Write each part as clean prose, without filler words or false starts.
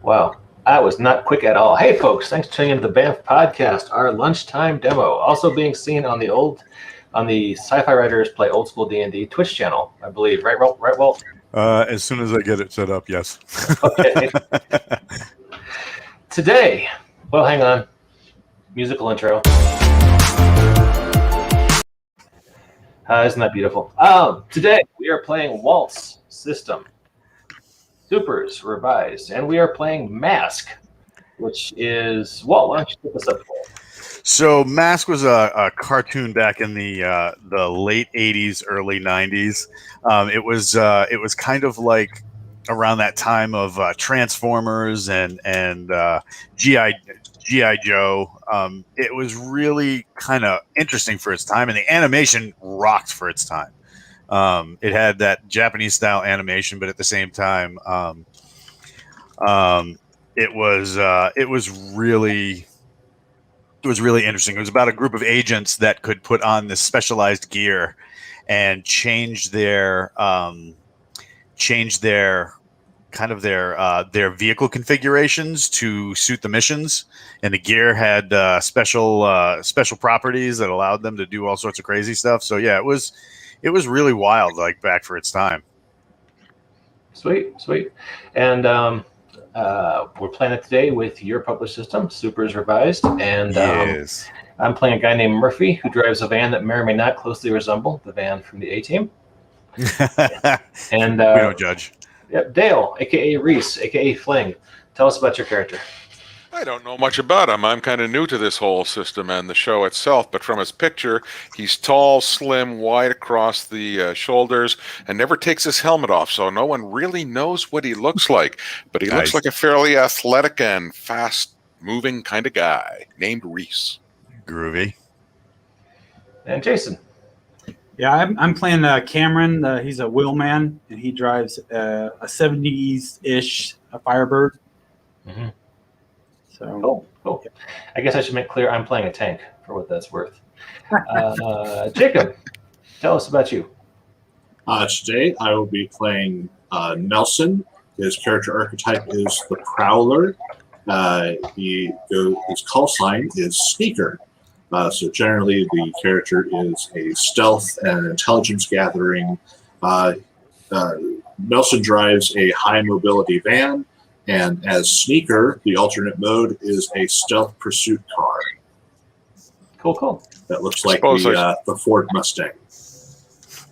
Wow, I was not quick at all. Hey, folks, thanks for tuning into the BAMF podcast, our lunchtime demo, also being seen on the Sci-Fi Writers Play Old School D&D Twitch channel, I believe. Right, Walt? As soon as I get it set up, yes. Okay. Today, well, hang on. Musical intro. Isn't that beautiful? Today, we are playing Walt's System. Supers revised, and we are playing Mask, which is Walt. Why don't you take us up? So Mask was a cartoon back in the late '80s, early '90s. It was kind of like around that time of Transformers and GI Joe. It was really kind of interesting for its time, and the animation rocked for its time. It had that Japanese style animation, but at the same time, it was really interesting. It was about a group of agents that could put on this specialized gear and change their vehicle configurations to suit the missions. And the gear had special properties that allowed them to do all sorts of crazy stuff. So yeah, it was really wild, like back for its time. Sweet. And we're playing it today with your published system, Supers Revised. And yes. I'm playing a guy named Murphy who drives a van that may or may not closely resemble the van from the A-Team. And we don't judge. Yep, Dale, a.k.a. Reese, a.k.a. Fling. Tell us about your character. I don't know much about him. I'm kind of new to this whole system and the show itself, but from his picture, he's tall, slim, wide across the shoulders, and never takes his helmet off, so no one really knows what he looks like. But he looks like a fairly athletic and fast-moving kind of guy named Reese. Groovy. And Jason. Yeah, I'm playing Cameron. He's a wheelman, and he drives a 70s-ish Firebird. Mm-hmm. So Cool. I guess I should make clear I'm playing a tank for what that's worth. Jacob, tell us about you. Today I will be playing Nelson. His character archetype is the Prowler. His call sign is Sneaker. So generally the character is a stealth and intelligence gathering. Nelson drives a high mobility van. And as Sneaker, the alternate mode is a stealth pursuit car. Cool. That looks like the Ford Mustang.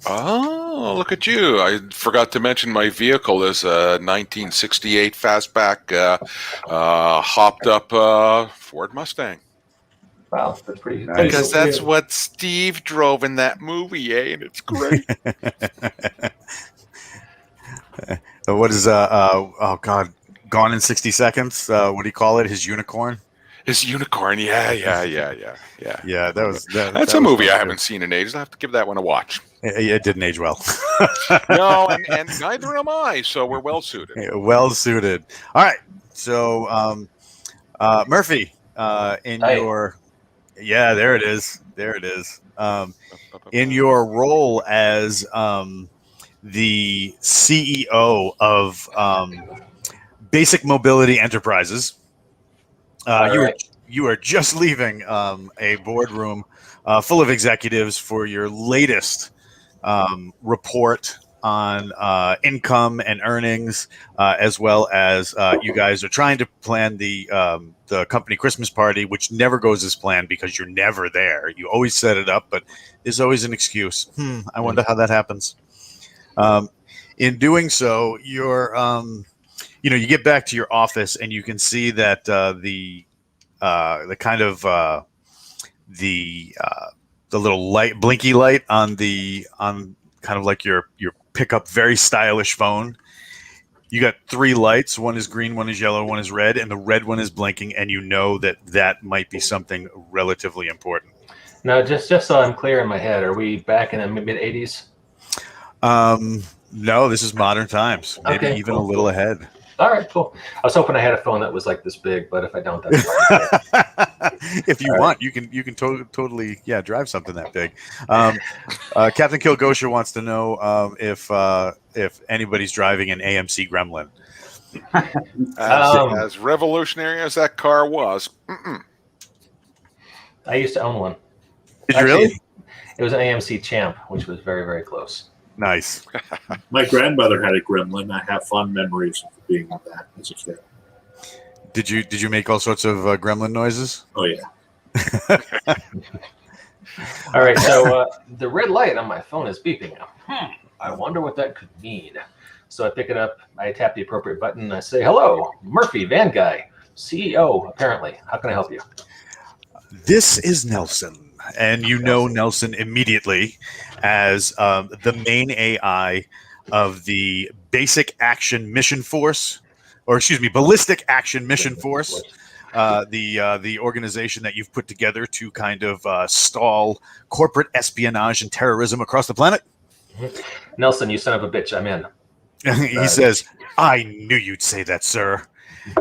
Oh, look at you. I forgot to mention my vehicle is a 1968 fastback hopped up Ford Mustang. Wow, that's pretty Nice. Because that's what Steve drove in that movie, eh? And it's great. What is oh God, Gone in 60 Seconds? What do you call it? His unicorn? His unicorn, yeah. Yeah, That's a movie I haven't seen in ages. I have to give that one a watch. It didn't age well. No, and neither am I. So we're well suited. Well suited. All right. So, Murphy, there it is. In your role as the CEO of Basic Mobility Enterprises, you are just leaving a boardroom full of executives for your latest report on income and earnings, as well as you guys are trying to plan the company Christmas party, which never goes as planned because you're never there. You always set it up, but there's always an excuse. I wonder how that happens. In doing so, you're you get back to your office and you can see that the little light, blinky light on kind of like your pickup, very stylish phone. You got 3 lights. One is green, one is yellow, one is red, and the red one is blinking, and you know that might be something relatively important. Now, just so I'm clear in my head, are we back in the mid 80s? No, this is modern times. Maybe even a little ahead. All right, cool. I was hoping I had a phone that was like this big, but if I don't, that's fine. If you want, you can totally drive something that big. Captain Kilgosha wants to know if anybody's driving an AMC Gremlin. As revolutionary as that car was. I used to own one. Did you really? It was an AMC Champ, which was very, very close. Nice. My grandmother had a Gremlin. I have fond memories of being on that as a kid. Did you make all sorts of gremlin noises? Oh yeah. All right, so the red light on my phone is beeping now. I wonder what that could mean. So I pick it up, I tap the appropriate button, and I say, hello, Murphy, Van Guy, CEO, apparently. How can I help you? This is Nelson, and you know Nelson immediately as the main AI of the Ballistic Action Mission Force, the organization that you've put together to kind of stall corporate espionage and terrorism across the planet. Nelson, you son of a bitch, I'm in. He says, I knew you'd say that, sir.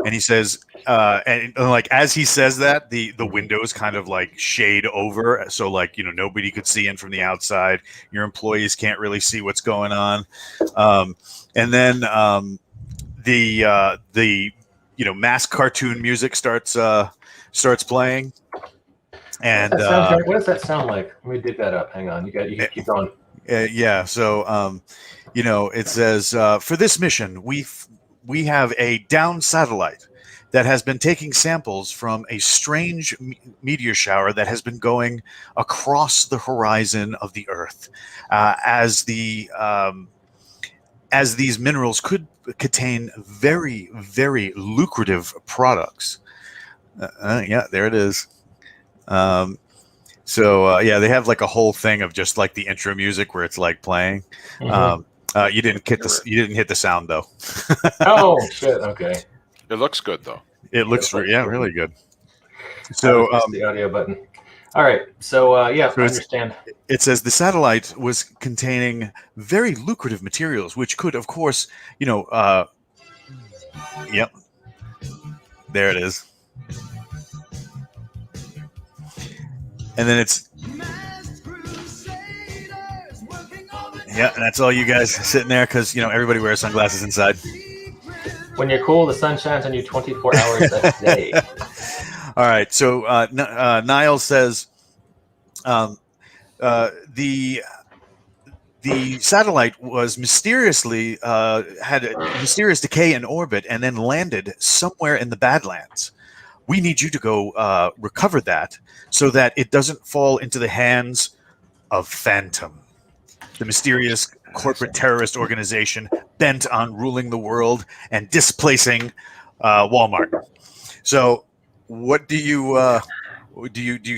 And he says, and like as he says that, the windows kind of like shade over, so like nobody could see in from the outside. Your employees can't really see what's going on, and then the mass cartoon music starts playing. And what does that sound like? Let me dig that up. Hang on, you keep going. Yeah, so it says for this mission we have a down satellite that has been taking samples from a strange meteor shower that has been going across the horizon of the Earth. As these minerals could contain very, very lucrative products. Yeah, there it is. So they have like a whole thing of just like the intro music where it's like playing. You didn't hit the sound though. Oh shit! Okay. It looks good though. It looks really good. So the audio button. All right. So I understand. It says the satellite was containing very lucrative materials, which could, of course, yep. There it is. And then it's. Yeah, and that's all you guys sitting there because everybody wears sunglasses inside. When you're cool, the sun shines on you 24 hours a day. All right, so Niall says the satellite was mysteriously had a mysterious decay in orbit and then landed somewhere in the Badlands. We need you to go recover that so that it doesn't fall into the hands of Phantom, the mysterious corporate terrorist organization bent on ruling the world and displacing Walmart. So, what do you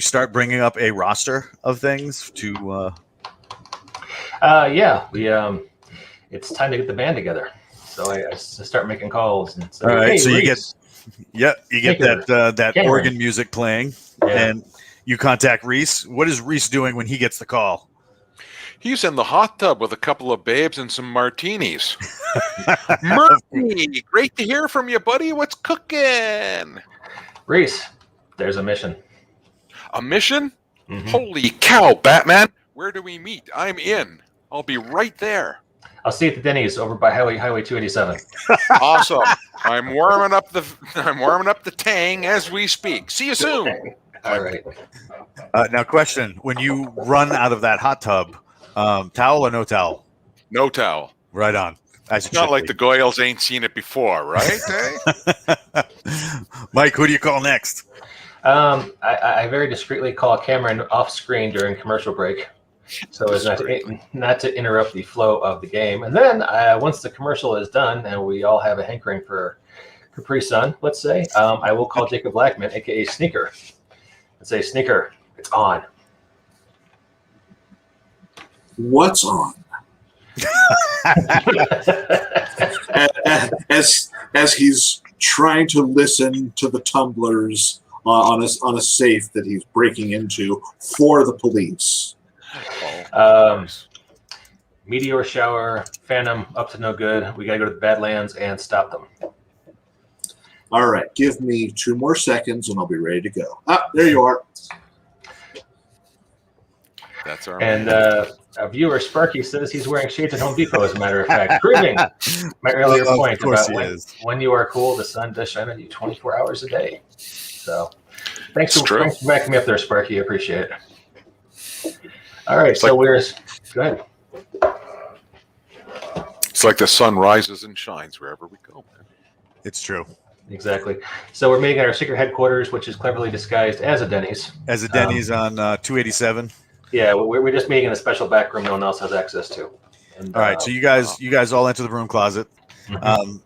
start bringing up a roster of things to? It's time to get the band together. So I start making calls. And say, all right, hey, so Reese, you get that Cameron. organ music playing, and you contact Reese. What is Reese doing when he gets the call? He's in the hot tub with a couple of babes and some martinis. Murphy, great to hear from you, buddy. What's cooking? Reese, there's a mission. A mission? Mm-hmm. Holy cow, Batman! Where do we meet? I'm in. I'll be right there. I'll see you at the Denny's over by Highway 287. Awesome. I'm warming up the tang as we speak. See you soon. All right. Now, question: when you run out of that hot tub, towel or no towel? No towel. Right on. It's not like the Goyles ain't seen it before, right? Mike, who do you call next? I very discreetly call Cameron off screen during commercial break, so as not to interrupt the flow of the game. And then once the commercial is done and we all have a hankering for Capri Sun, let's say, I will call Jacob Blackman, aka Sneaker, and say, Sneaker, it's on. What's on? as he's trying to listen to the tumblers on a safe that he's breaking into for the police. Meteor shower, Phantom up to no good. We gotta go to the Badlands and stop them. All right, give me 2 more seconds and I'll be ready to go. Ah, there you are. That's our and A viewer, Sparky, says he's wearing shades at Home Depot, as a matter of fact, proving my earlier point about when you are cool, the sun does shine on you 24 hours a day. So thanks for backing me up there, Sparky. I appreciate it. All right, so go ahead. It's like the sun rises and shines wherever we go, man. It's true. Exactly. So we're making our secret headquarters, which is cleverly disguised as a Denny's. As a Denny's on 287. Yeah, we're just making a special back room no one else has access to. And, all right, so you guys all enter the broom closet, and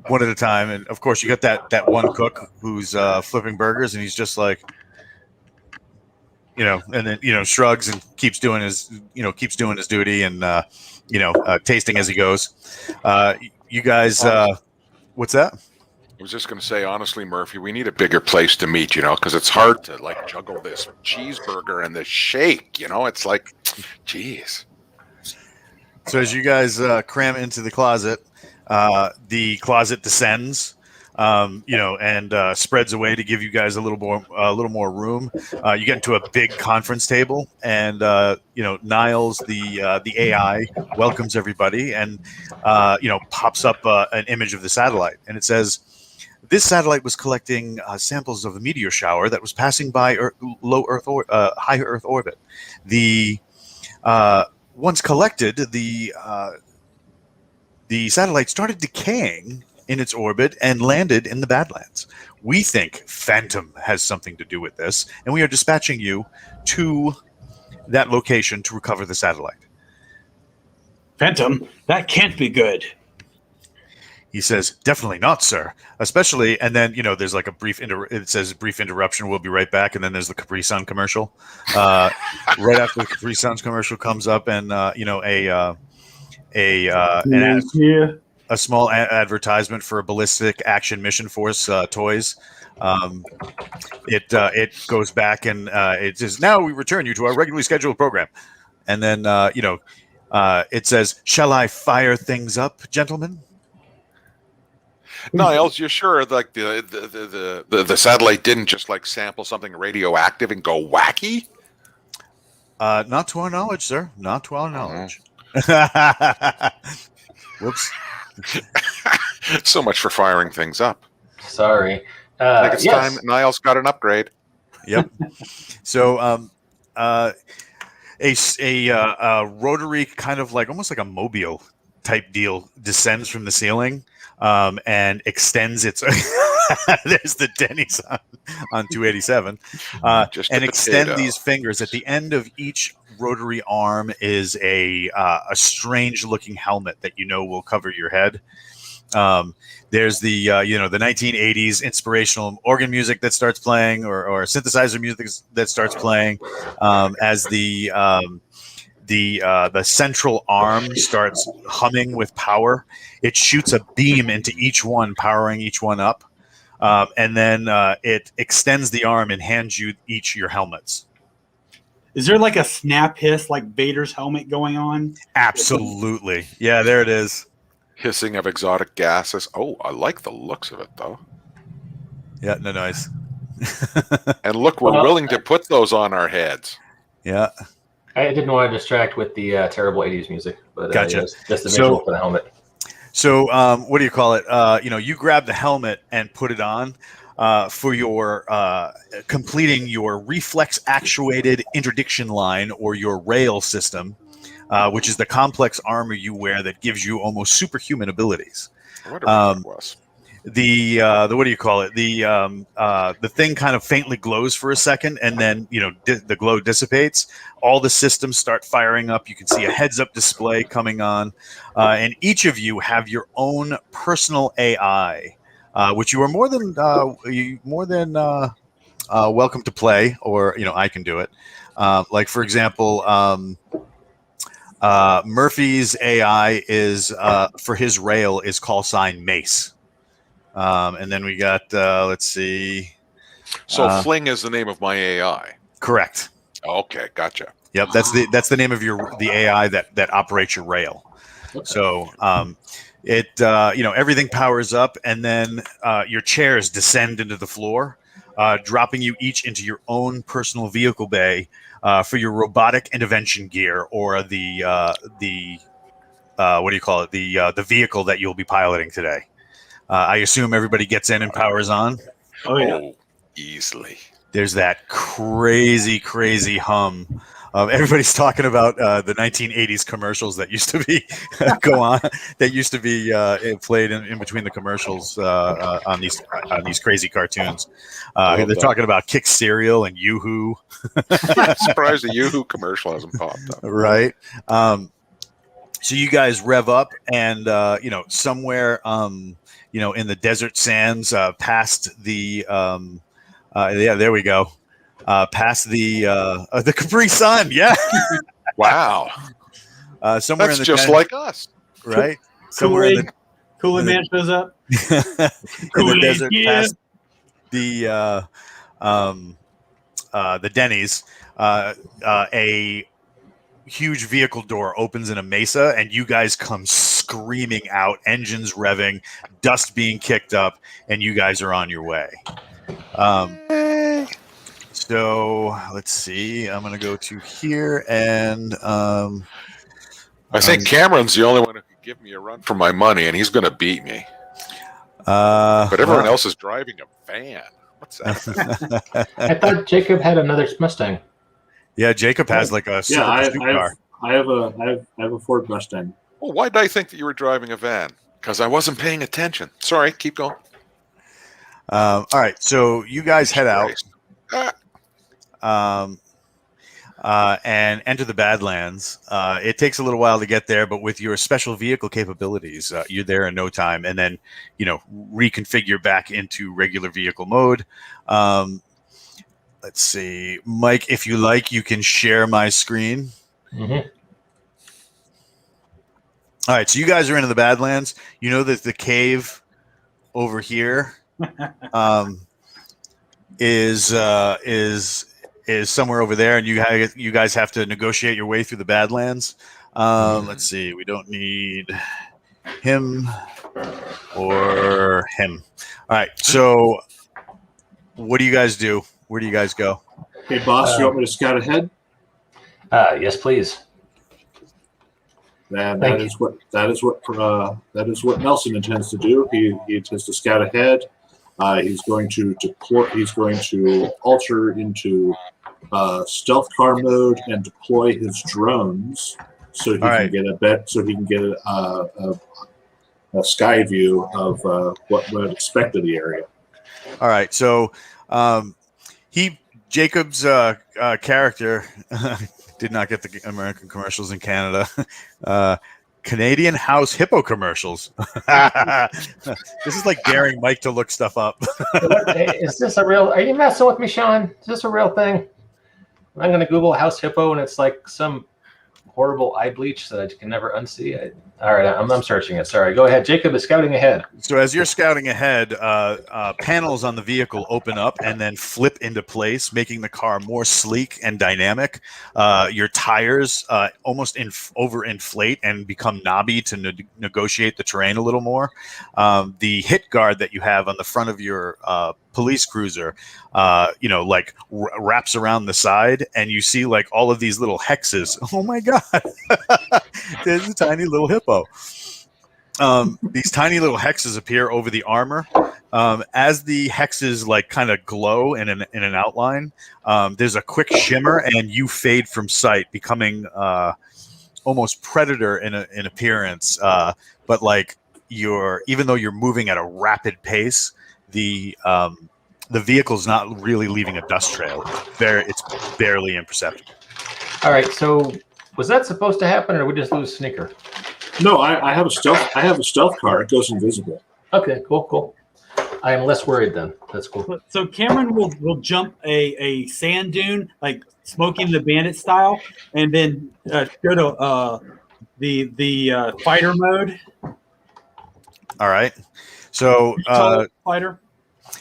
one at a time. And of course, you got that one cook who's flipping burgers, and he's just like, and then shrugs and keeps doing his duty and tasting as he goes. You guys, what's that? I was just going to say, honestly, Murphy, we need a bigger place to meet, because it's hard to juggle this cheeseburger and this shake. It's like, geez. So as you guys cram into the closet descends, and spreads away to give you guys a little more room. You get into a big conference table, and Niles, the AI, welcomes everybody, and pops up an image of the satellite, and it says, "This satellite was collecting samples of a meteor shower that was passing by high Earth orbit. The once collected, the satellite started decaying in its orbit and landed in the Badlands. We think Phantom has something to do with this, and we are dispatching you to that location to recover the satellite." Phantom? That can't be good. He says, "Definitely not, sir. Especially," and then there's like it says brief interruption. We'll be right back, and then there's the Capri Sun commercial. Right after the Capri Sun's commercial comes up, and a small advertisement for a ballistic action mission force toys. It goes back and it says, "Now we return you to our regularly scheduled program," and then it says, "Shall I fire things up, gentlemen?" Niles, you're sure the satellite didn't just sample something radioactive and go wacky? Not to our knowledge, sir. Not to our knowledge. Whoops. So much for firing things up. Sorry. I think it's time that Niles got an upgrade. Yep. So a rotary kind of almost like a mobile type deal descends from the ceiling and extends its there's the Denny's on 287 and extend these fingers. At the end of each rotary arm is a strange looking helmet that will cover your head. There's the the 1980s inspirational organ music that starts playing, or synthesizer music that starts playing as the central arm starts humming with power. It shoots a beam into each one, powering each one up, and then it extends the arm and hands you each your helmets. Is there a snap hiss like Vader's helmet going on? Absolutely. Yeah, there it is. Hissing of exotic gases. Oh, I like the looks of it, though. Yeah, no, nice. And look, we're willing to put those on our heads. Yeah. I didn't want to distract with the terrible 80s music, but gotcha. Just the visual for the helmet. So, what do you call it? You grab the helmet and put it on for your completing your reflex actuated interdiction line, or your rail system, which is the complex armor you wear that gives you almost superhuman abilities. I wonder what that was. The what do you call it? The thing kind of faintly glows for a second, and then the glow dissipates. All the systems start firing up. You can see a heads-up display coming on, and each of you have your own personal AI, which you are more than welcome to play, or I can do it. Like for example, Murphy's AI is for his rail is call sign Mace. And then we got, let's see. So Fling is the name of my AI. Correct. Okay, gotcha. Yep, that's the name of the AI that operates your rail. Okay. So everything powers up, and then your chairs descend into the floor, dropping you each into your own personal vehicle bay, for your robotic intervention gear, or the what do you call it? The vehicle that you'll be piloting today. I assume everybody gets in and powers on. Oh yeah. Oh, easily. There's that crazy hum of everybody's talking about the 1980s commercials that used to be go on, that used to be played in between the commercials on these crazy cartoons. They're that. talking about Kick Cereal and Yoo-Hoo. Surprised the Yoo-Hoo commercial hasn't popped up. Right. So you guys rev up, and somewhere in the desert sands, past the there we go. Past the Capri Sun, yeah. Wow, somewhere that's in the just like us, right? Somewhere in Kool-Aid Man shows up. in the desert, yeah. past the Denny's, a huge vehicle door opens in a mesa, and you guys come screaming out, engines revving, dust being kicked up, and you guys are on your way. So let's see. I'm going to go to here, and I think Cameron's the only one who can give me a run for my money, and he's going to beat me. But everyone else is driving a van. What's that? I thought Jacob had another Mustang. Yeah, Jacob has like a car. I have a Ford Mustang. Well, why did I think that you were driving a van? Because I wasn't paying attention. Sorry, keep going. All right, so you guys head out and enter the Badlands. It takes a little while to get there, but with your special vehicle capabilities, you're there in no time, and then reconfigure back into regular vehicle mode. Let's see, Mike, if you like, you can share my screen. Mm-hmm. All right, so you guys are into the Badlands. You know that the cave over here is somewhere over there, and you guys have to negotiate your way through the Badlands. Let's see, we don't need him or him. All right, so what do you guys do? Where do you guys go? Hey, boss, you want me to scout ahead? Yes, please. That is what Nelson intends to do. He intends to scout ahead. He's going to alter into stealth car mode and deploy his drones so he can get a sky view of what would expect of the area. All right, so Jacob's character did not get the American commercials in Canada. Canadian house hippo commercials. This is like daring Mike to look stuff up. Is this a real? Are you messing with me, Sean? Is this a real thing? I'm going to Google house hippo, and it's like some horrible eye bleach that I can never unsee. All right, I'm searching it. Sorry, go ahead. Jacob is scouting ahead. So as you're scouting ahead, panels on the vehicle open up and then flip into place, making the car more sleek and dynamic. Your tires almost overinflate and become knobby to negotiate the terrain a little more. The hit guard that you have on the front of your police cruiser, wraps around the side, and you see like all of these little hexes. Oh my God, there's a tiny little hippo. These tiny little hexes appear over the armor. As the hexes like kind of glow in an outline, there's a quick shimmer, and you fade from sight, becoming almost Predator in appearance. But like even though you're moving at a rapid pace, the vehicle's not really leaving a dust trail. It's barely imperceptible. All right, so was that supposed to happen, or did we just lose Sneaker? No, I have a stealth car. It goes invisible. Okay, cool. I am less worried then. That's cool. So Cameron will jump a sand dune, like Smoking the Bandit style, and then go to the fighter mode. All right. So fighter.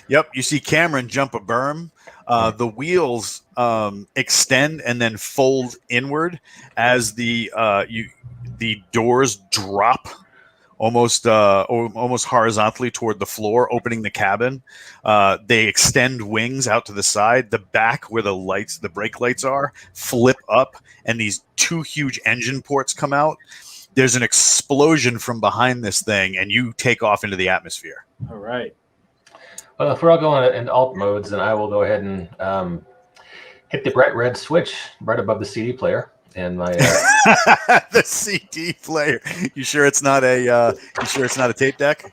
Yep, you see Cameron jump a berm. The wheels extend and then fold inward as the doors drop almost horizontally toward the floor, opening the cabin. They extend wings out to the side. The back where the brake lights are, flip up, and these 2 huge engine ports come out. There's an explosion from behind this thing, and you take off into the atmosphere. All right. Well, if we're all going in alt modes, then I will go ahead and hit the bright red switch right above the CD player. And my the CD player. You sure it's not a tape deck?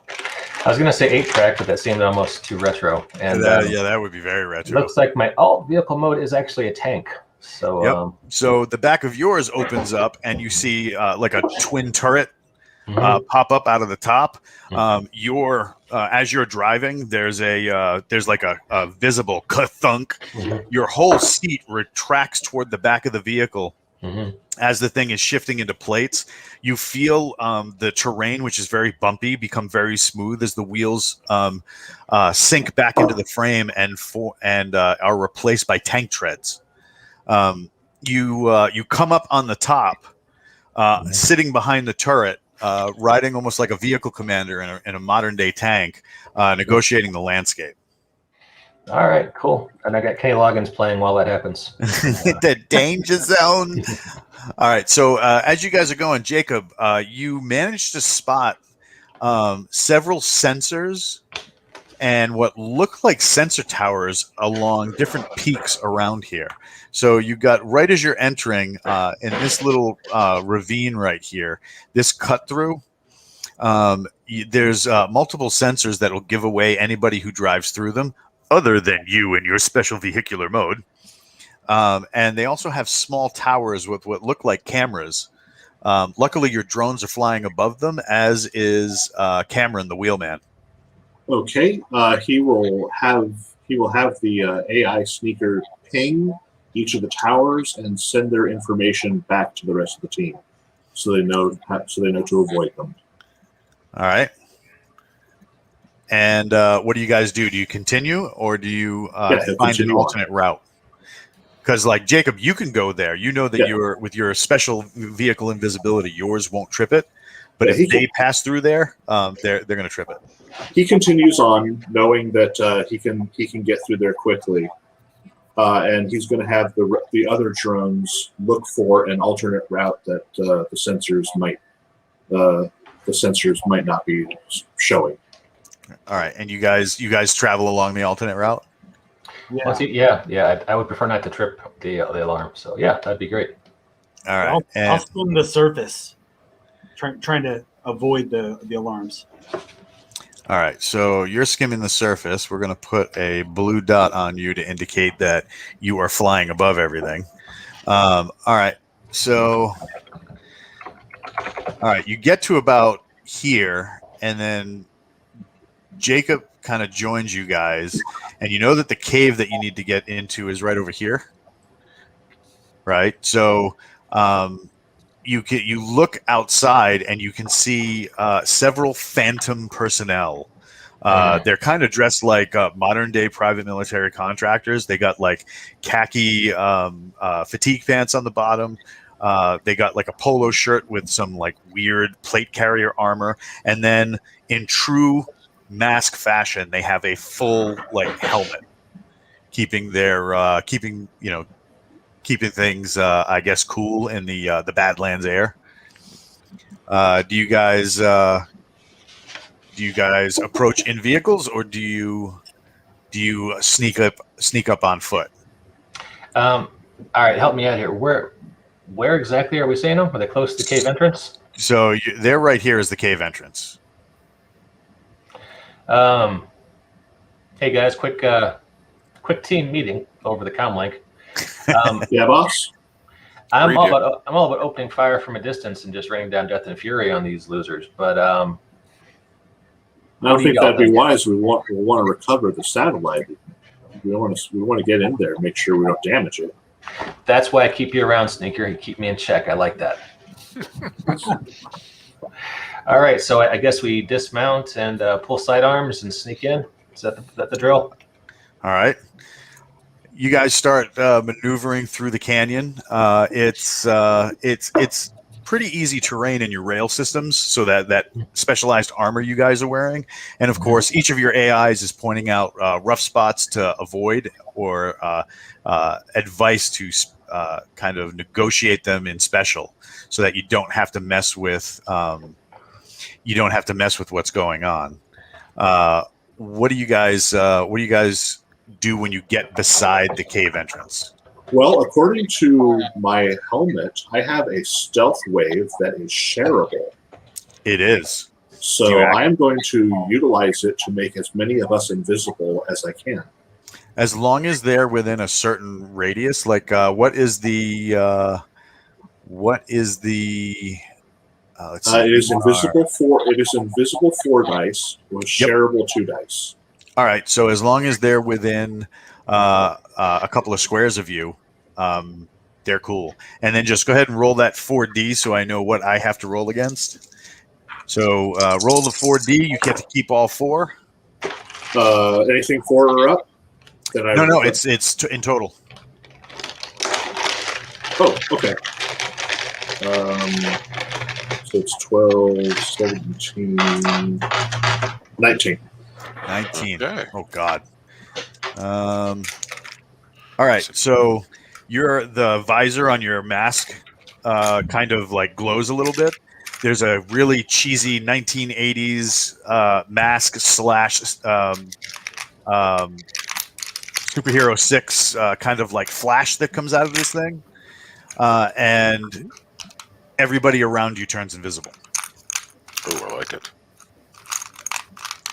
I was gonna say 8-track, but that seemed almost too retro. And that would be very retro. Looks like my alt vehicle mode is actually a tank. So yep. So the back of yours opens up, and you see like a twin turret pop up out of the top. As you're driving, there's like a visible ka-thunk. Your whole seat retracts toward the back of the vehicle. As the thing is shifting into plates. You feel the terrain, which is very bumpy, become very smooth as the wheels sink back into the frame and are replaced by tank treads. You come up on the top, sitting behind the turret, riding almost like a vehicle commander in a modern day tank, negotiating the landscape. All right, cool. And I got Kenny Loggins playing while that happens. The danger zone. All right. So as you guys are going, Jacob, you managed to spot several sensors and what look like sensor towers along different peaks around here. So you got right as you're entering in this little ravine right here, this cut through. There's multiple sensors that will give away anybody who drives through them, other than you in your special vehicular mode. And they also have small towers with what look like cameras. Luckily, your drones are flying above them, as is Cameron, the wheelman. Okay, he will have the AI sneaker ping each of the towers and send their information back to the rest of the team, so they know to avoid them. All right. And what do you guys do? Do you continue, or do you find an alternate route? Because, like Jacob, you can go there. You know that you're with your special vehicle invisibility, yours won't trip it. But if they pass through there, they're going to trip it. He continues on, knowing that he can get through there quickly, and he's going to have the other drones look for an alternate route that the sensors might not be showing. All right, and you guys travel along the alternate route. Yeah. I would prefer not to trip the alarm. So yeah, that'd be great. All right, I'll swim the surface, trying to avoid the alarms. All right, so you're skimming the surface. We're going to put a blue dot on you to indicate that you are flying above everything. All right, so you get to about here, and then Jacob kind of joins you guys, and you know that the cave that you need to get into is right over here, right? So you look outside and you can see several phantom personnel. They're kind of dressed like modern day private military contractors. They got like khaki fatigue pants on the bottom. They got like a polo shirt with some like weird plate carrier armor, and then in true mask fashion, they have a full like helmet, keeping things I guess cool in the Badlands air. Do you guys approach in vehicles, or do you sneak up on foot? All right, help me out here. Where exactly are we seeing them? Are they close to the cave entrance? So they're right here is the cave entrance. Hey guys, quick team meeting over the comm link. Yeah, boss. I'm all about opening fire from a distance and just raining down death and fury on these losers. But I don't think that'd be wise. We want to recover the satellite. We want to get in there and make sure we don't damage it. That's why I keep you around, Sneaker. You keep me in check. I like that. All right, so I guess we dismount and pull sidearms and sneak in. Is that the drill? All right. You guys start maneuvering through the canyon. It's pretty easy terrain in your rail systems, so that specialized armor you guys are wearing, and of course each of your AIs is pointing out rough spots to avoid or advice to kind of negotiate them in special, so that you don't have to mess with what's going on. What do you guys do when you get beside the cave entrance? Well, according to my helmet, I have a stealth wave that is shareable. It is. So I am going to utilize it to make as many of us invisible as I can. As long as they're within a certain radius, like what is the let's see. It is invisible 4 dice with shareable 2 dice. All right, so as long as they're within a couple of squares of you, they're cool. And then just go ahead and roll that 4D so I know what I have to roll against. So roll the 4D. You get to keep all 4. Anything 4 or up? No, it's in total. Oh, okay. So it's 12, 17, 19. 19. Okay. Oh, God. All right, so the visor on your mask kind of like glows a little bit. There's a really cheesy 1980s mask / Superhero 6 kind of like flash that comes out of this thing. And everybody around you turns invisible. Oh, I like it.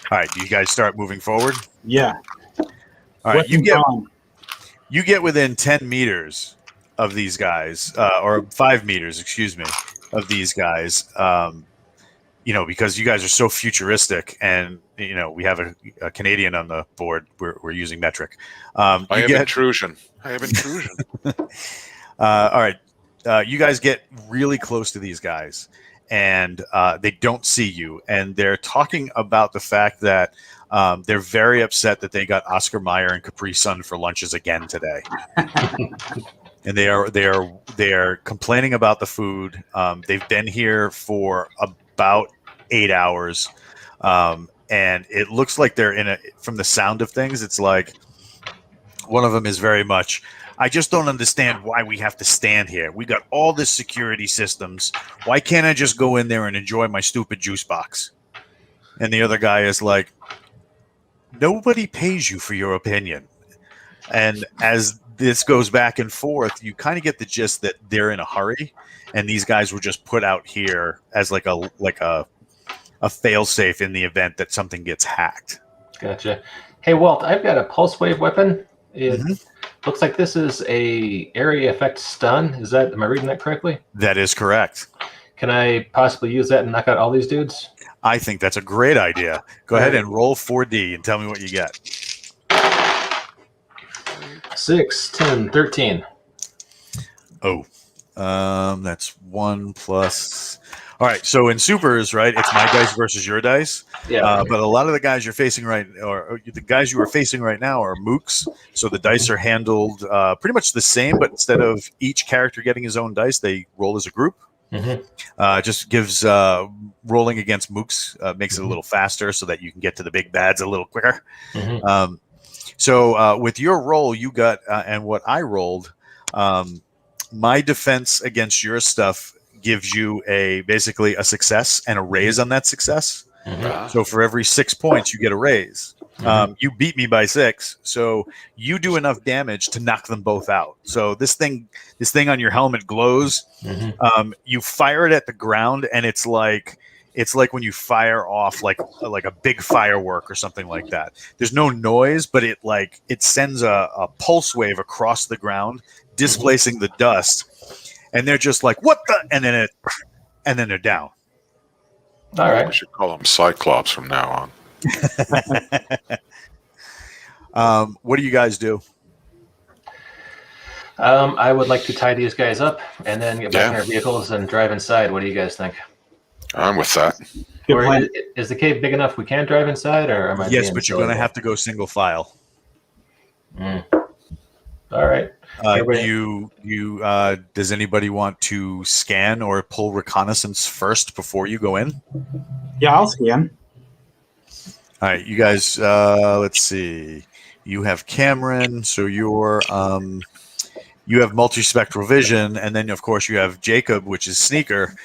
All right, do you guys start moving forward? Yeah. All right, you get within 10 meters of these guys, or 5 meters, excuse me, of these guys. Because you guys are so futuristic, and we have a Canadian on the board. We're using metric. I have intrusion. All right, you guys get really close to these guys, and they don't see you, and they're talking about the fact that they're very upset that they got Oscar Mayer and Capri Sun for lunches again today. And they are complaining about the food. They've been here for about 8 hours, and it looks like they're from the sound of things, it's like one of them is very much, I just don't understand why we have to stand here. We got all this security systems. Why can't I just go in there and enjoy my stupid juice box? And the other guy is like, nobody pays you for your opinion. And as this goes back and forth, you kind of get the gist that they're in a hurry, and these guys were just put out here as like a fail-safe in the event that something gets hacked. Gotcha. Hey, Walt, I've got a pulse wave weapon. It looks like this is a area effect stun. Am I reading that correctly? That is correct. Can I possibly use that and knock out all these dudes? I think that's a great idea. Go ahead and roll 4D and tell me what you get. 6, 10, 13. Oh, that's 1 plus. All right, so in supers, right, it's my dice versus your dice. Yeah. But a lot of the guys you're facing or the guys you are facing right now are mooks. So the dice are handled pretty much the same, but instead of each character getting his own dice, they roll as a group. Just gives rolling against mooks makes it a little faster, so that you can get to the big bads a little quicker. So with your roll, you got and what I rolled, my defense against your stuff gives you basically a success and a raise on that success. So for every 6 points, you get a raise. You beat me by 6, so you do enough damage to knock them both out. So this thing on your helmet glows. You fire it at the ground, and it's like when you fire off like a big firework or something like that. There's no noise, but it sends a pulse wave across the ground, displacing the dust. And they're just like, what the? And then they're down. All right. We should call them Cyclops from now on. What do you guys do? I would like to tie these guys up and then get back in our vehicles and drive inside. What do you guys think? I'm with that. Or is the cave big enough we can drive inside, or am I? Yes, but you're going to have to go single file. All right. Does anybody want to scan or pull reconnaissance first before you go in? Yeah, I'll scan. All right, you guys. Let's see. You have Cameron, so you have multispectral vision, and then of course you have Jacob, which is sneaker,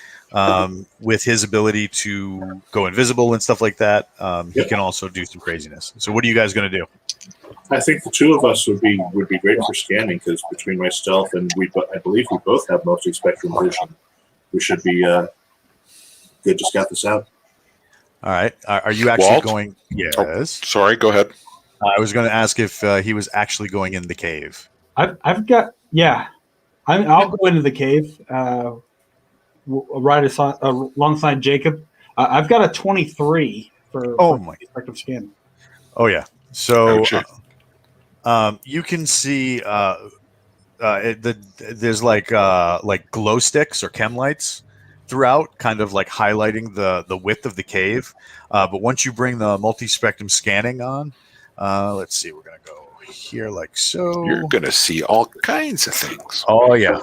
with his ability to go invisible and stuff like that. He can also do some craziness. So, what are you guys going to do? I think the two of us would be great for scanning because between my stealth and I believe we both have multi-spectrum vision. We should be good to scout this out. All right. Are you actually Walt? going? Yes. Oh, sorry, go ahead. I was going to ask if he was actually going in the cave. I've got I'll go into the cave right alongside Jacob. I've got a 23 for my perspective scan. Oh yeah. So Gotcha. you can see there's like glow sticks or chem lights throughout, kind of like highlighting the width of the cave. But once you bring the multi-spectrum scanning on, let's see, we're gonna go here like so. You're going to see all kinds of things. Oh yeah.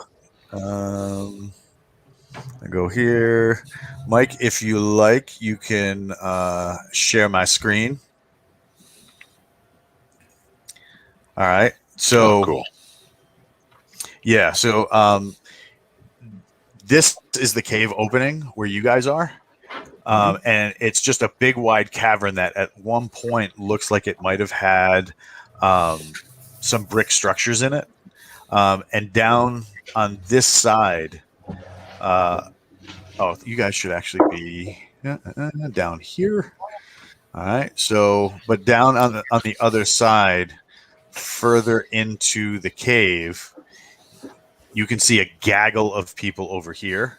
I go here, Mike. If you like, you can share my screen. All right. So cool. Yeah. So this is the cave opening where you guys are. And it's just a big wide cavern that at one point looks like it might have had some brick structures in it. And down on this side, you guys should actually be down here. All right. So, but down on the other side, further into the cave, you can see a gaggle of people over here.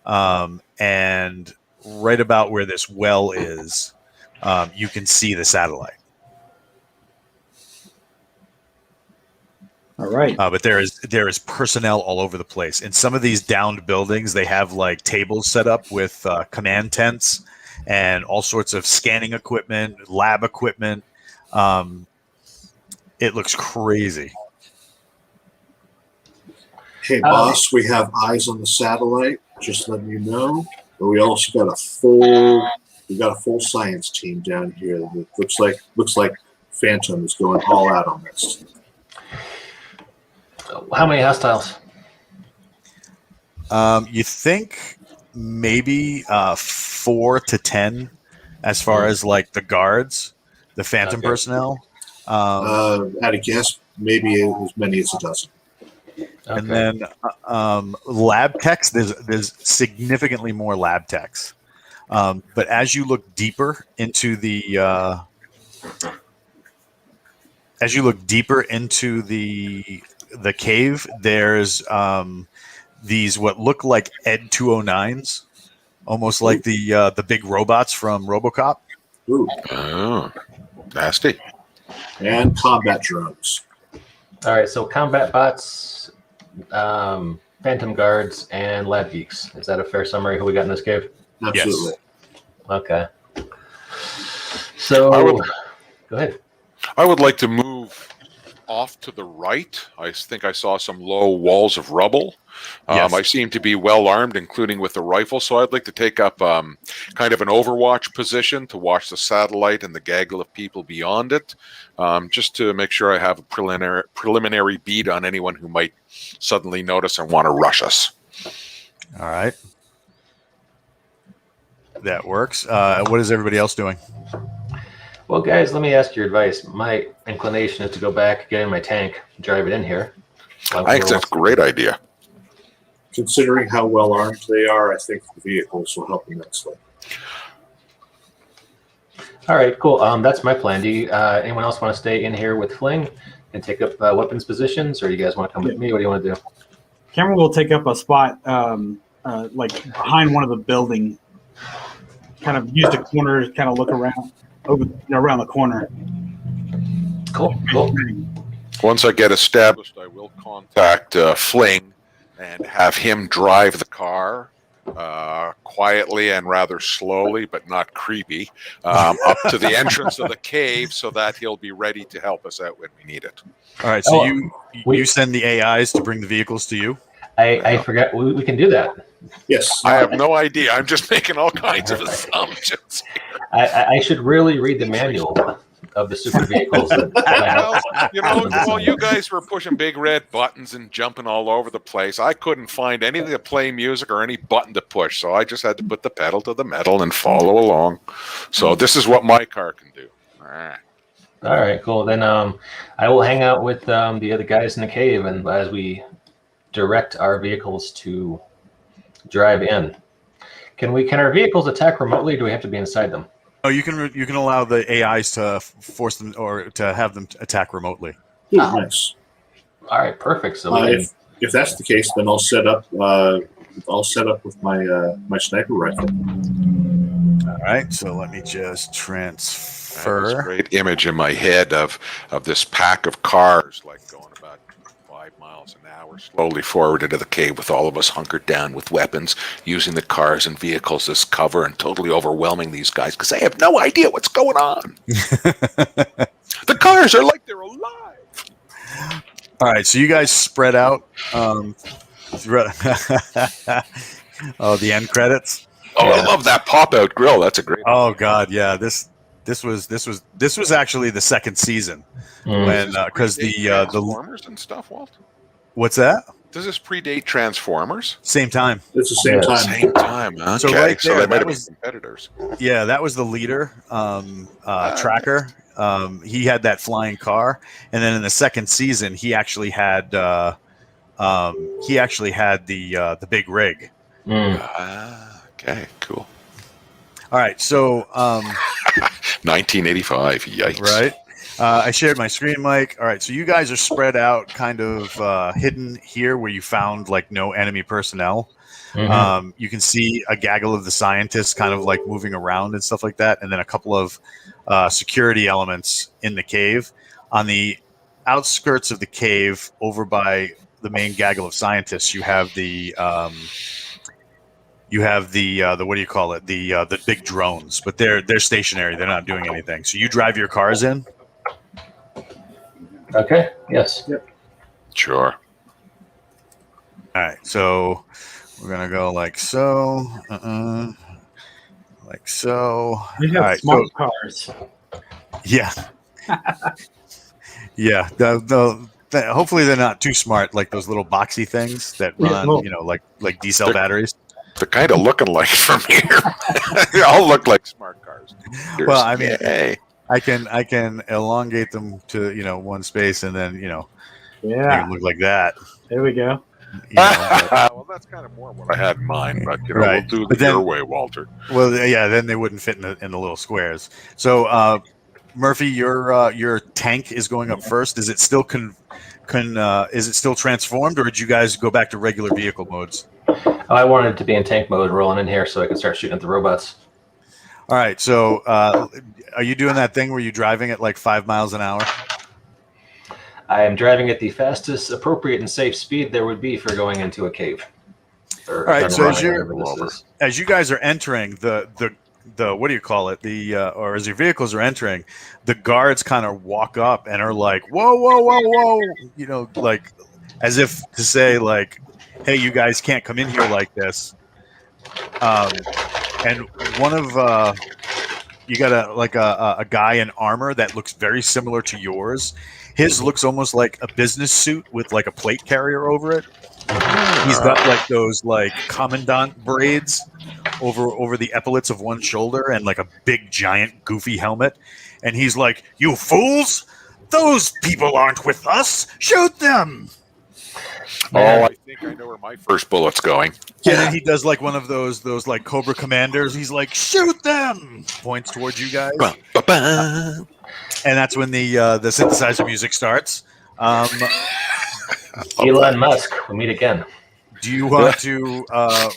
And right about where this well is, you can see the satellite. All right. But there is personnel all over the place. In some of these downed buildings, they have like tables set up with command tents and all sorts of scanning equipment, lab equipment. It looks crazy. Hey, boss, we have eyes on the satellite. Just letting you know. But we also got a full science team down here. That looks like Phantom is going all out on this. How many hostiles? You think maybe 4 to 10, as far as like the guards, the Phantom personnel. At a guess, maybe as many as a dozen. And then lab techs, there's significantly more lab techs. But as you look deeper into the cave, there's these what look like Ed 209s, almost like the big robots from RoboCop. Ooh. Oh, nasty. And combat drones. All right, so combat bots, phantom guards, and lab geeks. Is that a fair summary of who we got in this cave? Absolutely. Yes. Okay. So, go ahead. I would like to move off to the right. I think I saw some low walls of rubble. Yes. I seem to be well armed, including with the rifle, so I'd like to take up kind of an overwatch position to watch the satellite and the gaggle of people beyond it, just to make sure I have a preliminary beat on anyone who might suddenly notice and want to rush us. All right. That works. What is everybody else doing? Well, guys, let me ask your advice. My inclination is to go back, get in my tank, drive it in here. I think that's a great idea. Considering how well armed they are, I think the vehicles will help immensely. All right, cool. That's my plan. Do you, anyone else want to stay in here with Fling and take up weapons positions, or do you guys want to come with me? What do you want to do? Cameron will take up a spot like behind one of the building. Kind of use the corner to kind of look around around the corner. Cool. Once I get established, I will contact Fling and have him drive the car quietly and rather slowly, but not creepy, up to the entrance of the cave so that he'll be ready to help us out when we need it. All right, so you send the AIs to bring the vehicles to you? I forgot we can do that. Yes. I have no idea. I'm just making all kinds of assumptions. I should really read the manual of the super vehicles. While you guys were pushing big red buttons and jumping all over the place, I couldn't find anything to play music or any button to push, so I just had to put the pedal to the metal and follow along. So this is what my car can do. All right, cool. Then I will hang out with the other guys in the cave, and as we direct our vehicles to drive in. Can our vehicles attack remotely, or do we have to be inside them? Oh, you can allow the AIs to force them or to have them attack remotely. Nice. All right, perfect. So if that's the case, then I'll set up. With my sniper rifle. All right, so let me just transfer. This great image in my head of this pack of cars, like going about 5 miles an hour, slowly forward into the cave with all of us hunkered down with weapons, using the cars and vehicles as cover and totally overwhelming these guys because they have no idea what's going on. The cars are like they're alive. All right, so you guys spread out. The end credits. Oh, yeah. I love that pop-out grill. That's a great. Oh God, yeah. This was actually the second season when because the Transformers and stuff. Walt, what's that? Does this predate Transformers? Same time. It's the same time. Same time. Okay. So right there, they might that have was been competitors. Yeah, that was the leader, Tracker. He had that flying car, and then in the second season, he actually had the big rig. Okay, cool. All right, so 1985. Yikes! Right. I shared my screen, Mike. All right, so you guys are spread out, kind of hidden here, where you found like no enemy personnel. Mm-hmm. You can see a gaggle of the scientists kind of like moving around and stuff like that, and then a couple of security elements in the cave. On the outskirts of the cave, over by the main gaggle of scientists, you have the what do you call it? The big drones, but they're stationary. They're not doing anything. So you drive your cars in. Okay. Yes. Yep. Sure. All right. So we're gonna go like so, like so. We have All right, smart cars. Yeah. Yeah. Hopefully they're not too smart, like those little boxy things that run, like D-cell batteries. They're kind of looking like from here. They all look like smart cars. Well, I mean, yay. I can elongate them to one space, and then make Yeah. them look like that. There we go. Well, that's kind of more what I had in mind, but Right. we'll do But it then- your way, Walter. Well, yeah, then they wouldn't fit in the little squares. So, Murphy, your tank is going up first. Is it still is it still transformed, or did you guys go back to regular vehicle modes? I wanted to be in tank mode, rolling in here, so I could start shooting at the robots. All right. So, are you doing that thing where you're driving at like 5 miles an hour? I am driving at the fastest, appropriate, and safe speed there would be for going into a cave. All right. So as as you guys are entering the what do you call it? Or as your vehicles are entering, the guards kind of walk up and are like, "Whoa, whoa, whoa, whoa!" Like as if to say, like, "Hey, you guys can't come in here like this." And one of you got a guy in armor that looks very similar to yours. His looks almost like a business suit with like a plate carrier over it. He's got like those like commandant braids over the epaulets of one shoulder and like a big giant goofy helmet. And he's like, "You fools! Those people aren't with us! Shoot them!" Oh, I think I know where my first bullet's going. And then he does like one of those like Cobra Commanders. He's like, "Shoot them!" Points towards you guys. And that's when the synthesizer music starts. Elon Musk, we'll meet again. Do you want to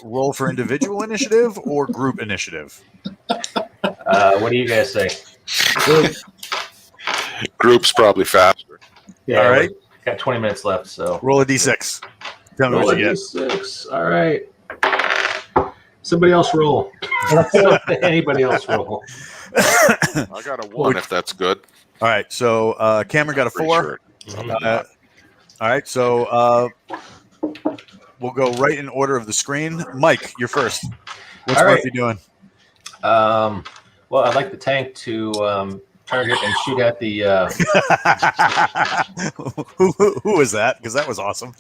roll for individual initiative or group initiative? What do you guys say? Group's probably faster. Yeah, all right. Got 20 minutes left, so Roll a d6. Tell me what you get. D6. All right. Somebody else roll. Anybody else roll. I got a 1 if that's good. All right, so Cameron got a 4. Sure. All right, so we'll go right in order of the screen. Mike, you're first. What's All right. Murphy doing? Well, I'd like the tank to target and shoot at the. Who was that? Because that was awesome.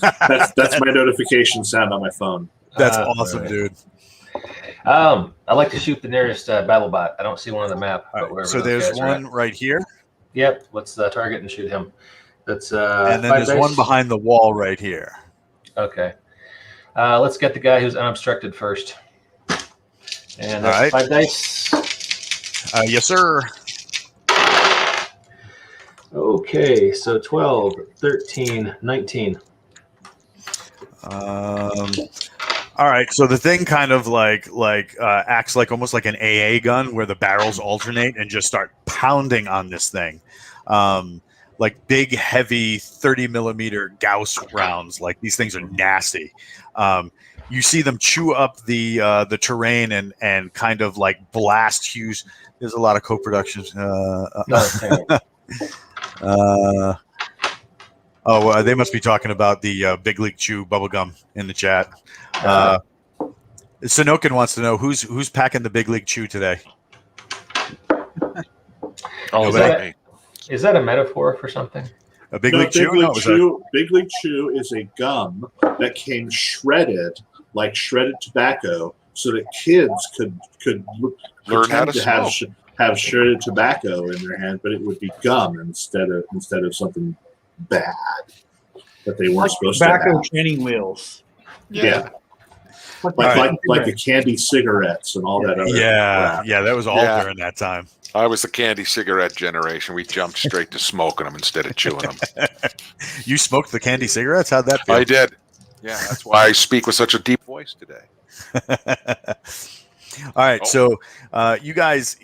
That's my notification sound on my phone. That's awesome, right. dude. I'd like to shoot the nearest battle bot. I don't see one on the map. All But right, so there's one right here. Yep. Let's target and shoot him. That's and then 5 there's dice. one behind the wall right here. Okay. Let's get the guy who's unobstructed first. And that's right. 5 dice. Yes, sir. Okay, so 12, 13, 19. All right, so the thing kind of acts like almost like an AA gun where the barrels alternate and just start pounding on this thing. Like big, heavy 30 millimeter Gauss rounds. Like these things are nasty. You see them chew up the terrain and kind of like blast huge. There's a lot of co-productions. They must be talking about the Big League Chew bubblegum in the chat. Sanokin wants to know who's packing the Big League Chew today. Is that a metaphor for something? A Big League Chew? Big League Chew is a gum that came shredded, like shredded tobacco, so that kids could learn how to have shredded tobacco in their hand, but it would be gum instead of something bad that they weren't supposed to have. Tobacco training wheels. Yeah. Like the candy cigarettes and all that other crap. Yeah, that was all during that time. I was the candy cigarette generation. We jumped straight to smoking them instead of chewing them. You smoked the candy cigarettes? How'd that feel? I did. Yeah, that's why I speak with such a deep voice today. All right, so you guys,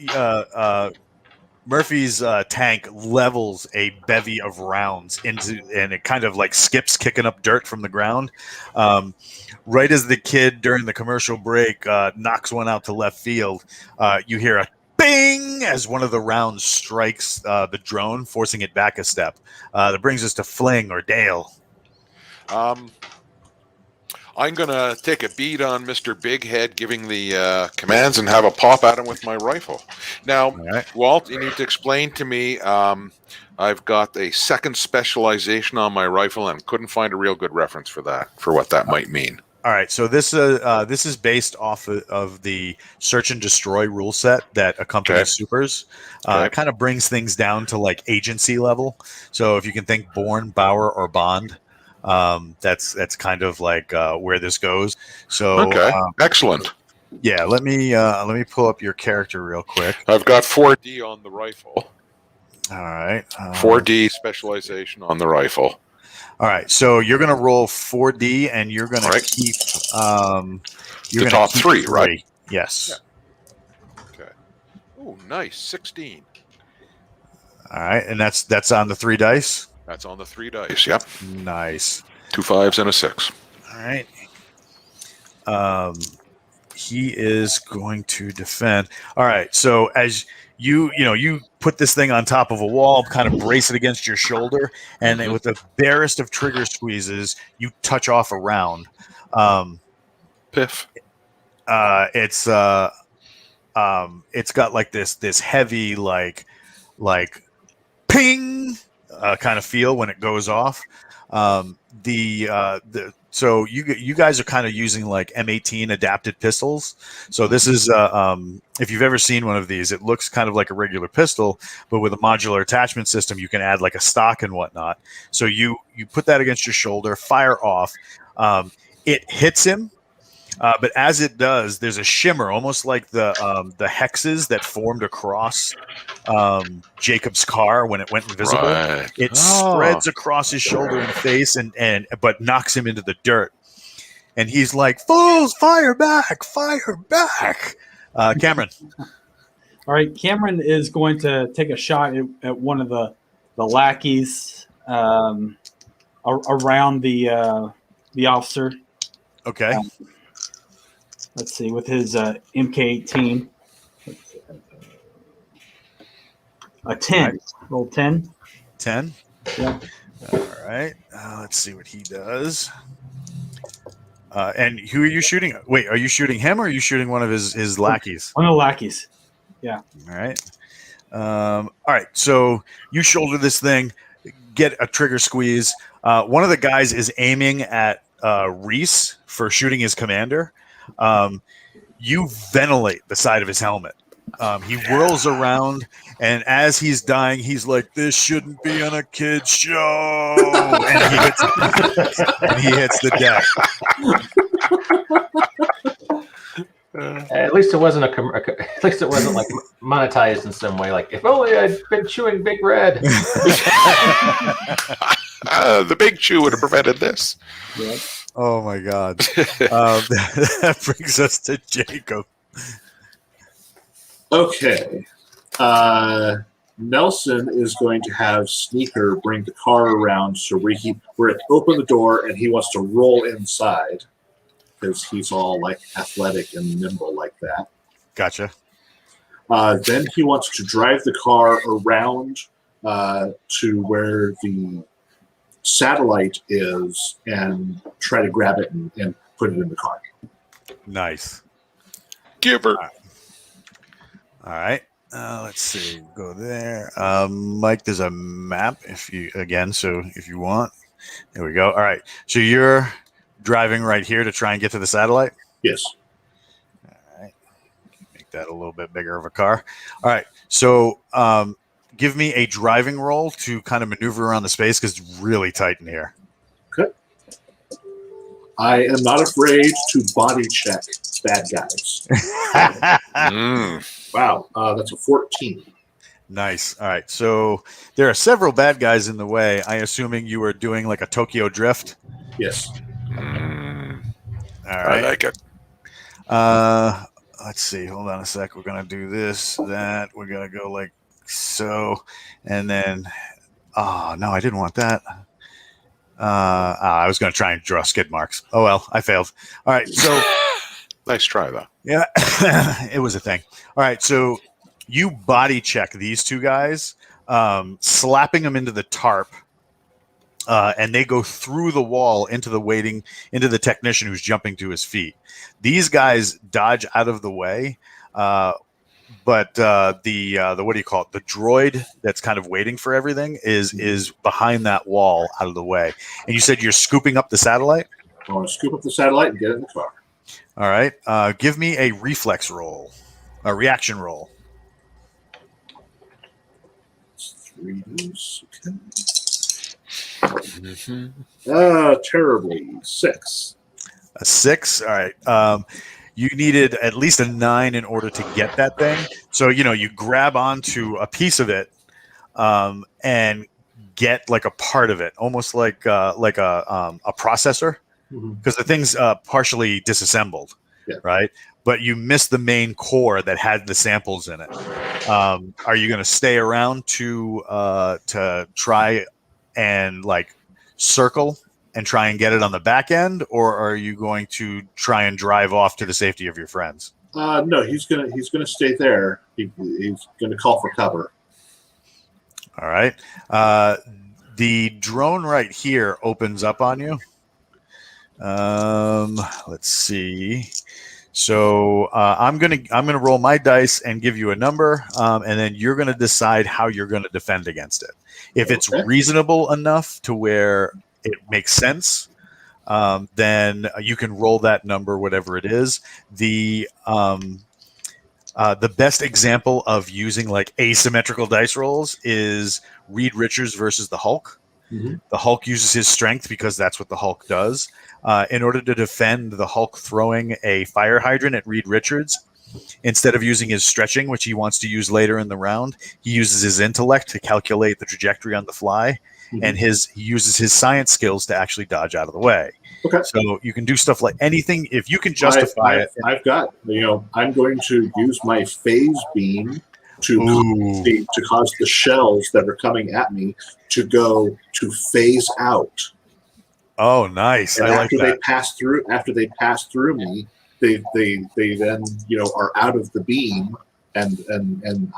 Murphy's tank levels a bevy of rounds and it kind of like skips kicking up dirt from the ground. Right as the kid during the commercial break knocks one out to left field, you hear a bing as one of the rounds strikes the drone, forcing it back a step. That brings us to Fling or Dale. I'm going to take a beat on Mr. Big Head giving the commands and have a pop at him with my rifle. Now, Walt, you need to explain to me, I've got a second specialization on my rifle and couldn't find a real good reference for what that might mean. All right, so this is based off of the search and destroy rule set that accompanies Supers. It kind of brings things down to like agency level. So if you can think Born, Bauer, or Bond, that's kind of like where this goes. So excellent. Yeah, let me pull up your character real quick. I've got 4D on the rifle. All right, 4D specialization on the rifle. All right, so you're going to roll 4D, and you're going to keep the top 3, right? Yes. Yeah. Okay. Oh, nice, 16. All right, and that's on the 3 dice. That's on the 3 dice. Yep. Nice. 2 5s and a 6. All right. He is going to defend. All right, so as you put this thing on top of a wall, kind of brace it against your shoulder, and then with the barest of trigger squeezes, you touch off a round. Piff. It's got like this heavy like ping kind of feel when it goes off. So you guys are kind of using like M18 adapted pistols. So this is if you've ever seen one of these, it looks kind of like a regular pistol, but with a modular attachment system, you can add like a stock and whatnot. So you put that against your shoulder, fire off. It hits him, but as it does, there's a shimmer, almost like the hexes that formed across Jacob's car when it went invisible. Right. It spreads across his shoulder and face, but knocks him into the dirt. And he's like, "Fools, fire back! Fire back!" Cameron. All right, Cameron is going to take a shot at one of the lackeys around the officer. Okay. let's see, with his MK18. A 10. Right. Roll 10. 10? Yeah. All right. Let's see what he does. And who are you shooting? Wait, are you shooting him or are you shooting one of his lackeys? One of the lackeys. Yeah. All right. All right. So you shoulder this thing, get a trigger squeeze. One of the guys is aiming at Reese for shooting his commander. You ventilate the side of his helmet. He whirls around, and as he's dying, he's like, "This shouldn't be on a kid's show," and he hits the deck. At least it wasn't at least it wasn't like monetized in some way. Like, if only I'd been chewing Big Red. The Big Chew would have prevented this. Yeah. Oh my God! That brings us to Jacob. Okay. Nelson is going to have Sneaker bring the car around so we're open the door and he wants to roll inside because he's all like athletic and nimble like that. Gotcha. Then he wants to drive the car around to where the satellite is and try to grab it and put it in the car. Nice. Gilbert. All right. Let's see. Go there. Mike, there's a map so if you want. There we go. All right. So you're driving right here to try and get to the satellite? Yes. All right. Make that a little bit bigger of a car. All right. So give me a driving roll to kind of maneuver around the space because it's really tight in here. Okay. I am not afraid to body check bad guys. Wow, that's a 14. Nice. All right. So there are several bad guys in the way. I assuming you were doing like a Tokyo drift? Yes. All right. I like it. Let's see. Hold on a sec. We're going to do this, that. We're going to go like so. And then, oh, no, I didn't want that. I was going to try and draw skid marks. Oh, well, I failed. All right. So Nice try, though. yeah, it was a thing. All right. So you body check these two guys, slapping them into the tarp. And they go through the wall into the technician who's jumping to his feet. These guys dodge out of the way, but the what do you call it? The droid that's kind of waiting for everything is behind that wall out of the way. And you said you're scooping up the satellite? I want to scoop up the satellite and get it in the car. All right. Give me a reflex roll, a reaction roll. 3 deuce. Terribly. 6. A 6. All right. You needed at least a 9 in order to get that thing. So, you grab onto a piece of it and get like a part of it, almost like a processor, because the thing's partially disassembled, right? But you missed the main core that had the samples in it. Are you going to stay around to try and like circle and try and get it on the back end, or are you going to try and drive off to the safety of your friends? No, he's gonna stay there. He's gonna call for cover. All right. The drone right here opens up on you. Let's see. So I'm gonna roll my dice and give you a number, and then you're gonna decide how you're gonna defend against it. If it's reasonable enough to where it makes sense, then you can roll that number, whatever it is. The best example of using like asymmetrical dice rolls is Reed Richards versus the Hulk. The Hulk uses his strength because that's what the Hulk does. In order to defend the Hulk throwing a fire hydrant at Reed Richards, instead of using his stretching, which he wants to use later in the round, he uses his intellect to calculate the trajectory on the fly, and he uses his science skills to actually dodge out of the way. Okay. So you can do stuff like anything if you can justify it. I've got, I'm going to use my phase beam to cause the shells that are coming at me to phase out. Oh, nice! And I like that. After they pass through me, they then are out of the beam, and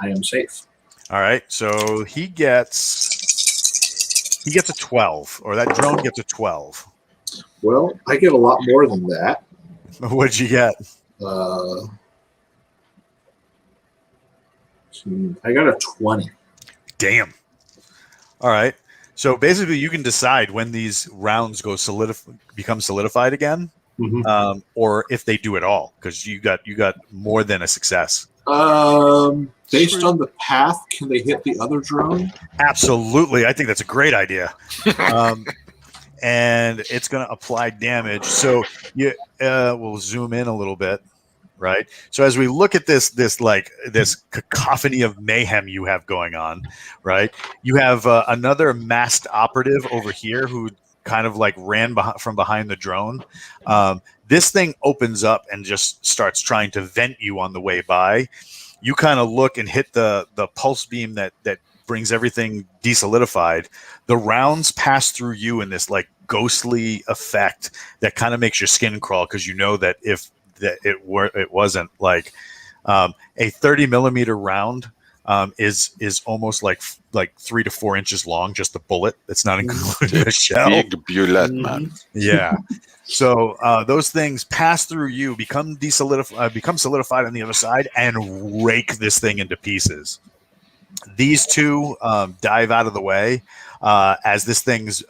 I am safe. All right, so he gets a 12, or that drone gets a 12. Well, I get a lot more than that. What'd you get? I got a 20. Damn. All right. So basically, you can decide when these rounds become solidified again, or if they do at all, because you got more than a success. Based on the path, can they hit the other drone? Absolutely. I think that's a great idea. And it's going to apply damage. So we'll zoom in a little bit, right? So as we look at this cacophony of mayhem you have going on, right? You have another masked operative over here who kind of like ran from behind the drone. This thing opens up and just starts trying to vent you on the way by. You kind of look and hit the pulse beam that brings everything desolidified. The rounds pass through you in this like ghostly effect that kind of makes your skin crawl, because you know that if it wasn't like a 30 millimeter round is almost like 3 to 4 inches long, just the bullet. It's not included a shell. Big bullet, man. Yeah. So those things pass through you, become solidified on the other side, and rake this thing into pieces. These two dive out of the way as this thing's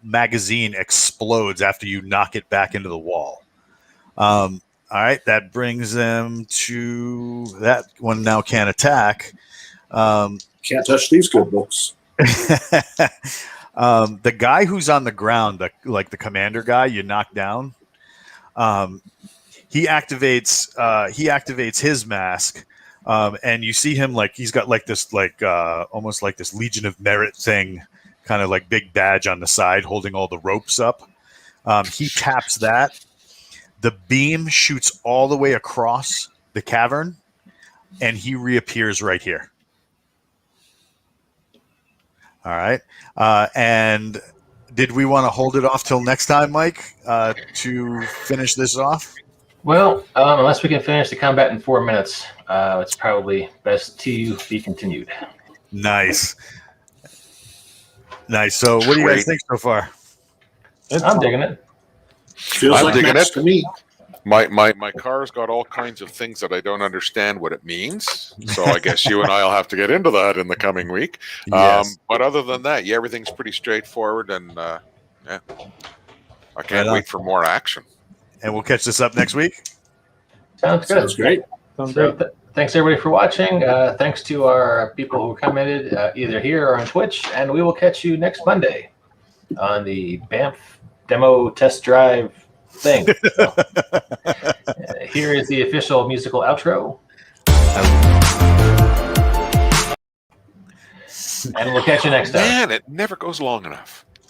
magazine explodes after you knock it back into the wall. All right, that brings them to that one. Now can't attack. Can't touch these good books. The guy who's on the ground, like the commander guy you knocked down, he activates his mask. And you see him like he's got like this almost like this Legion of Merit thing, kind of like big badge on the side holding all the ropes up. He taps that. The beam shoots all the way across the cavern, and he reappears right here. All right. And did we want to hold it off till next time, Mike, to finish this off? Well, unless we can finish the combat in 4 minutes, it's probably best to be continued. Nice. So what do you guys think so far? I'm digging it. Feels I'm like digging Max it. to me. My car's got all kinds of things that I don't understand what it means. So I guess you and I'll have to get into that in the coming week. Yes. But other than that, yeah, everything's pretty straightforward, and yeah, I can't wait for more action. And we'll catch this up next week. Sounds good. Sounds great. So thanks everybody for watching. Thanks to our people who commented either here or on Twitch, and we will catch you next Monday on the BAMF demo test drive thing. So, here is the official musical outro. And we'll catch you next time. Man, it never goes long enough.